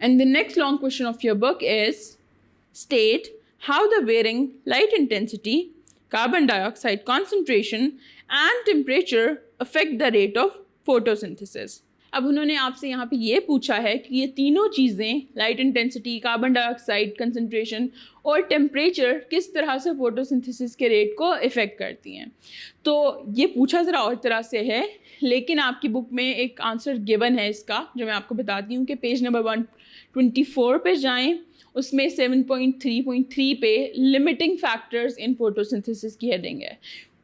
And the next long question of your book is, state how the varying light intensity, carbon dioxide concentration and temperature affect the rate of photosynthesis. अब उन्होंने आपसे यहाँ पे ये पूछा है कि ये तीनों चीज़ें, light intensity, carbon dioxide concentration और टेम्परेचर, किस तरह से फोटोसिंथेसिस के रेट को इफ़ेक्ट करती हैं। तो ये पूछा ज़रा और तरह से है, लेकिन आपकी बुक में एक आंसर गिवन है इसका, जो मैं आपको बताती हूँ कि पेज नंबर 124 पे जाएं, उसमें 7.3.3 पे लिमिटिंग फैक्टर्स इन फोटोसिंथेसिस की हेडिंग है।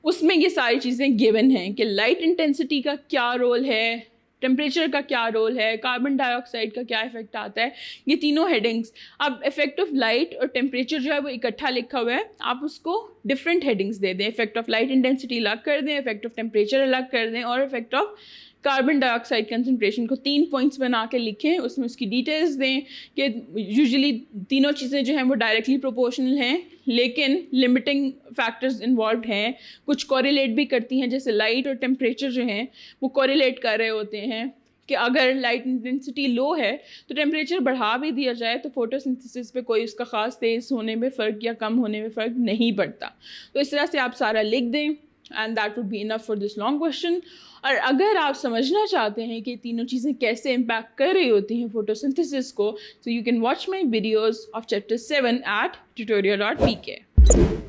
उसमें ये सारी चीज़ें गिवन हैं कि लाइट इंटेंसिटी का क्या रोल है, टेम्परेचर का क्या रोल है, कार्बन डाइऑक्साइड का क्या इफेक्ट आता है, ये तीनों हेडिंग्स। अब इफेक्ट ऑफ लाइट और टेम्परेचर जो है वो इकट्ठा लिखा हुआ है, आप उसको डिफरेंट हेडिंग्स दे दें। इफेक्ट ऑफ लाइट इंटेंसिटी अलग कर दें, इफेक्ट ऑफ टेम्परेचर अलग कर दें, और effect of carbon dioxide concentration को 3 पॉइंट्स बना के लिखें, उसमें उसकी डिटेल्स दें कि यूजुअली तीनों चीज़ें जो हैं वो डायरेक्टली प्रोपोर्शनल हैं, लेकिन लिमिटिंग फैक्टर्स इन्वॉल्व हैं, कुछ कोरिलेट भी करती हैं, जैसे लाइट और टेम्परेचर जो हैं वो कोरिलेट कर रहे होते हैं कि अगर लाइट इंटेंसिटी लो है तो टेम्परेचर बढ़ा भी दिया जाए तो फोटोसिंथेसिस पे कोई उसका ख़ास तेज़ होने में फ़र्क या कम होने में फ़र्क नहीं पड़ता। तो इस तरह से आप सारा लिख दें, and that would be enough for this long question. और अगर आप समझना चाहते हैं कि तीनों चीज़ें कैसे इम्पैक्ट कर रही होती हैं फोटोसिंथेसिस को, so you can watch my videos of chapter 7 at tutorial.pk.